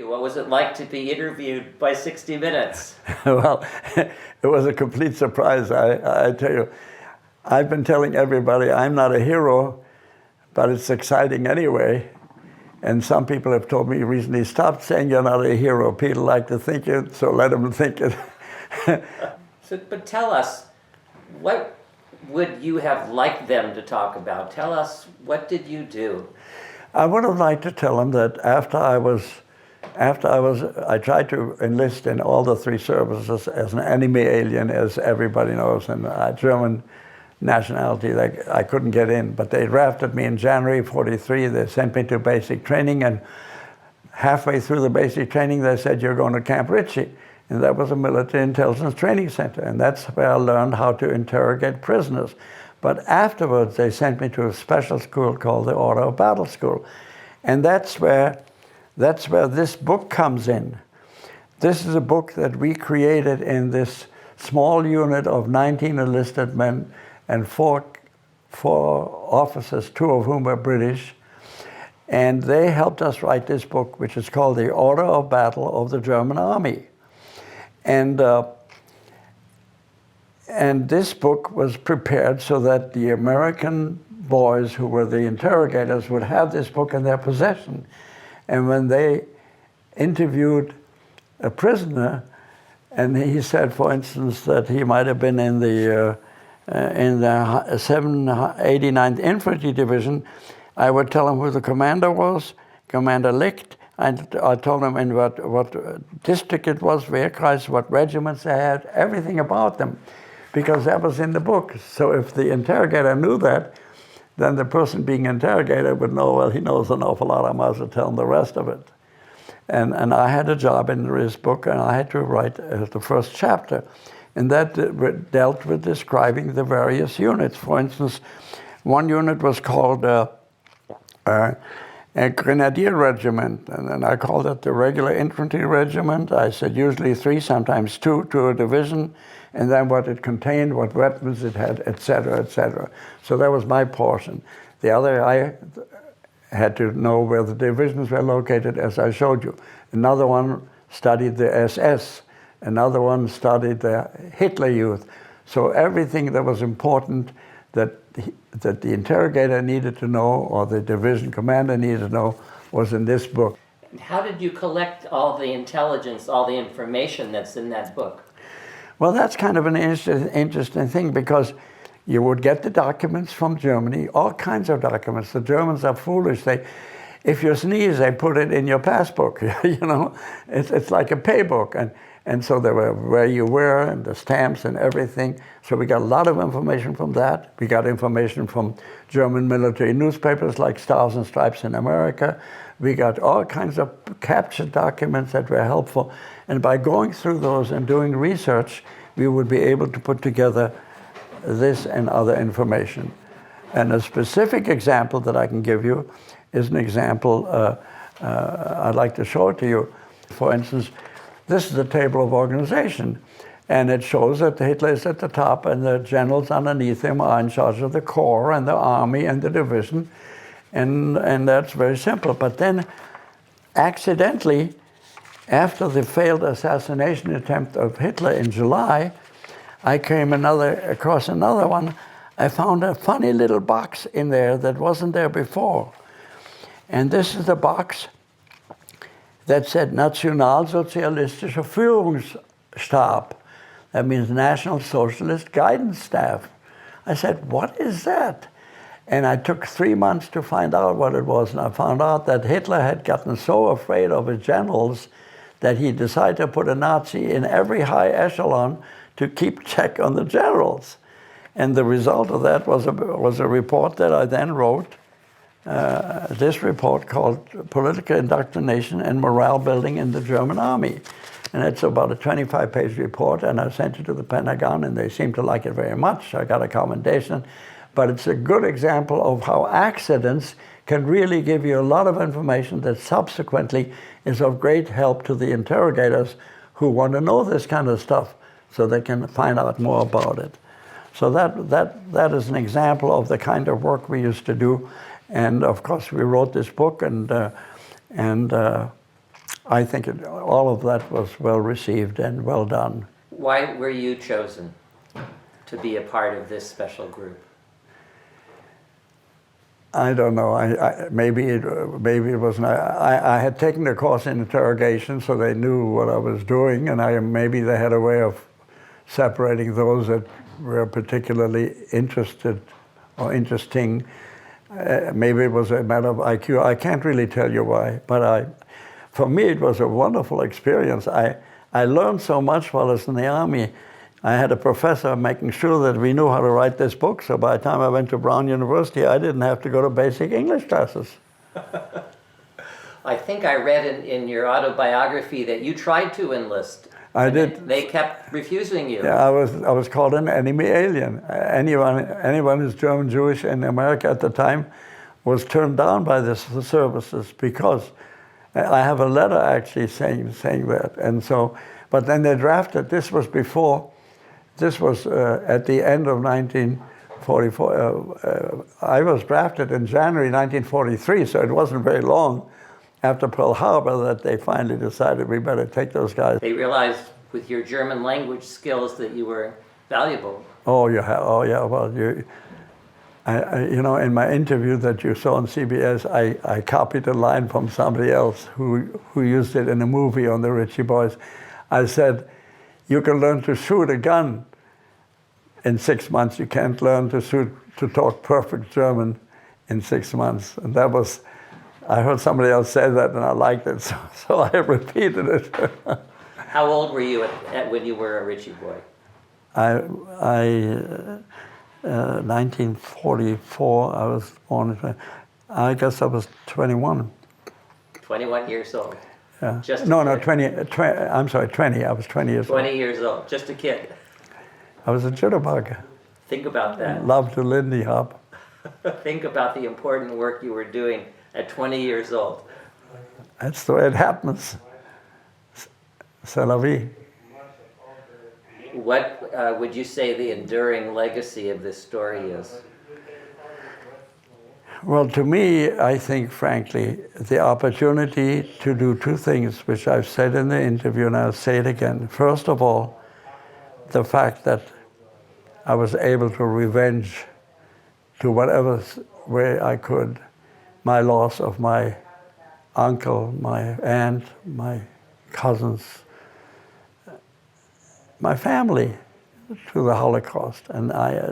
What was it like to be interviewed by 60 Minutes? Well, it was a complete surprise. I tell you, I've been telling everybody I'm not a hero, but it's exciting anyway. And some people have told me recently, stop saying you're not a hero. People like to think it, so let them think it. But tell us, what would you have liked them to talk about? Tell us, what did you do? I would have liked to tell them that I tried to enlist in all the three services as an enemy alien, as everybody knows, and German nationality. I couldn't get in, but they drafted me in January '43. They sent me to basic training, and halfway through the basic training, they said, you're going to Camp Ritchie. And that was a military intelligence training center, and that's where I learned how to interrogate prisoners. But afterwards, they sent me to a special school called the Order of Battle School. And that's where this book comes in. This is a book that we created in this small unit of 19 enlisted men and four officers, two of whom were British. And they helped us write this book, which is called The Order of Battle of the German Army. And this book was prepared so that the American boys who were the interrogators would have this book in their possession. And when they interviewed a prisoner, and he said, for instance, that he might have been in the 789th Infantry Division, I would tell him who the commander was, Commander Licht. I told him in what district it was, Wehrkreis, what regiments they had, everything about them, because that was in the book. So if the interrogator knew that, then the person being interrogated would know, well, he knows an awful lot, I might as well tell him the rest of it. And I had a job in this book, and I had to write the first chapter. And that dealt with describing the various units. For instance, one unit was called a Grenadier Regiment, and then I called it the Regular Infantry Regiment. I said usually 3, sometimes 2 to a division, and then what it contained, what weapons it had, et cetera, et cetera. So that was my portion. The other, I had to know where the divisions were located, as I showed you. Another one studied the SS. Another one studied the Hitler Youth. So everything that was important that the interrogator needed to know, or the division commander needed to know, was in this book. How did you collect all the intelligence, all the information that's in that book? Well, that's kind of an interesting thing, because you would get the documents from Germany, all kinds of documents. The Germans are foolish. If you sneeze, they put it in your passbook. You know, it's like a pay book. And so there were where you were and the stamps and everything. So we got a lot of information from that. We got information from German military newspapers like Stars and Stripes in America. We got all kinds of captured documents that were helpful. And by going through those and doing research, we would be able to put together this and other information. And a specific example that I can give you is an example I'd like to show it to you. For instance, this is the table of organization, and it shows that Hitler is at the top and the generals underneath him are in charge of the corps and the army and the division, and that's very simple. But then, accidentally, after the failed assassination attempt of Hitler in July, I came across another one. I found a funny little box in there that wasn't there before. And this is the box that said Nationalsozialistischer Führungsstab. That means National Socialist Guidance Staff. I said, what is that? And I took 3 months to find out what it was, and I found out that Hitler had gotten so afraid of his generals that he decided to put a Nazi in every high echelon to keep check on the generals. And the result of that was a report that I then wrote, this report called Political Indoctrination and Morale Building in the German Army. And it's about a 25-page report, and I sent it to the Pentagon, and they seemed to like it very much. I got a commendation. But it's a good example of how accidents can really give you a lot of information that subsequently is of great help to the interrogators who want to know this kind of stuff so they can find out more about it. So that is an example of the kind of work we used to do. And of course, we wrote this book, and I think all of that was well received and well done. Why were you chosen to be a part of this special group? I don't know. Maybe it was not. I had taken the course in interrogation, so they knew what I was doing, and maybe they had a way of separating those that were particularly interested or interesting. Maybe it was a matter of IQ. I can't really tell you why, but for me it was a wonderful experience. I learned so much while I was in the Army. I had a professor making sure that we knew how to write this book, so by the time I went to Brown University, I didn't have to go to basic English classes. I think I read in your autobiography that you tried to enlist. I did. They kept refusing you. Yeah, I was called an enemy alien. Anyone who's German Jewish in America at the time was turned down by the services because I have a letter actually saying that. And so, but then they drafted. This was at the end of 1944. I was drafted in January 1943, so it wasn't very long after Pearl Harbor that they finally decided we better take those guys. They realized with your German language skills that you were valuable. Oh, yeah. Well, you know, in my interview that you saw on CBS, I copied a line from somebody else who used it in a movie on the Ritchie Boys. I said, "You can learn to shoot a gun in 6 months. You can't learn to talk perfect German in 6 months." And that was, I heard somebody else say that and I liked it, so I repeated it. How old were you when you were a Ritchie boy? 1944, I was born. I guess I was 21. 21 years old. Yeah. Just No, 20. I'm sorry, 20. I was 20 years old. 20 years old, just a kid. I was a jitterbug. Think about that. Loved to Lindy Hop. Think about the important work you were doing at 20 years old. That's the way it happens. C'est la vie. What would you say the enduring legacy of this story is? Well, to me, I think, frankly, the opportunity to do two things, which I've said in the interview, and I'll say it again. First of all, the fact that I was able to revenge to whatever way I could my loss of my uncle, my aunt, my cousins, my family through the Holocaust. And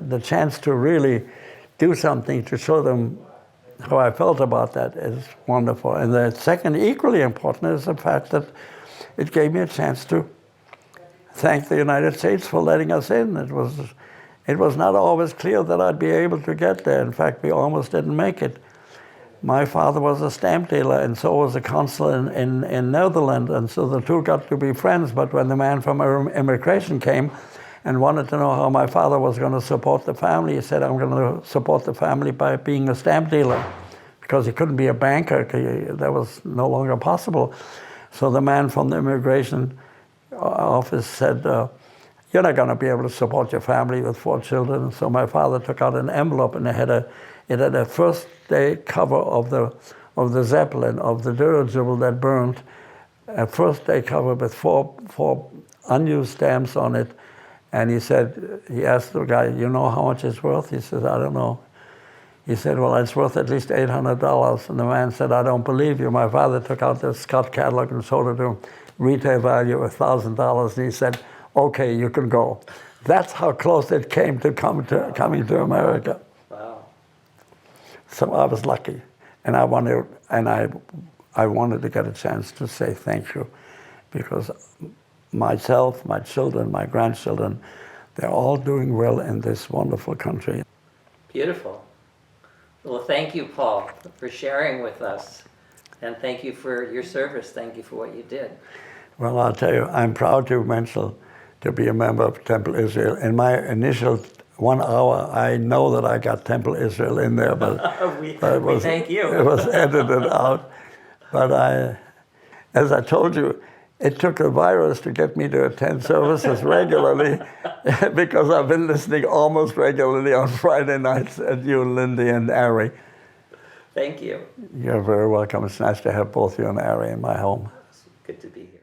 the chance to really do something to show them how I felt about that is wonderful. And the second, equally important, is the fact that it gave me a chance to thank the United States for letting us in. It was not always clear that I'd be able to get there. In fact, we almost didn't make it. My father was a stamp dealer, and so was a consul in Netherlands, and so the two got to be friends. But when the man from immigration came and wanted to know how my father was going to support the family, he said, "I'm going to support the family by being a stamp dealer," because he couldn't be a banker. That was no longer possible. So the man from the immigration office said, "You're not going to be able to support your family with 4 children." And so my father took out an envelope, and it had a first day cover of the Zeppelin, of the dirigible that burned, a first day cover with four unused stamps on it. And he asked the guy, "You know how much it's worth?" He said, "I don't know." He said, "Well, it's worth at least $800. And the man said, "I don't believe you." My father took out the Scott catalog and sold it to him, retail value of $1,000. And he said, "Okay, you can go." That's how close it came to coming to America. Wow. So I was lucky, and I wanted to get a chance to say thank you, because myself, my children, my grandchildren, they're all doing well in this wonderful country. Beautiful. Well, thank you, Paul, for sharing with us, and thank you for your service. Thank you for what you did. Well, I'll tell you, I'm proud to be a member of Temple Israel. In my initial 1 hour, I know that I got Temple Israel in there, but we thank you. It was edited out. But as I told you, it took a virus to get me to attend services regularly, because I've been listening almost regularly on Friday nights at you, Lindy, and Ari. Thank you. You're very welcome. It's nice to have both you and Ari in my home. Good to be here.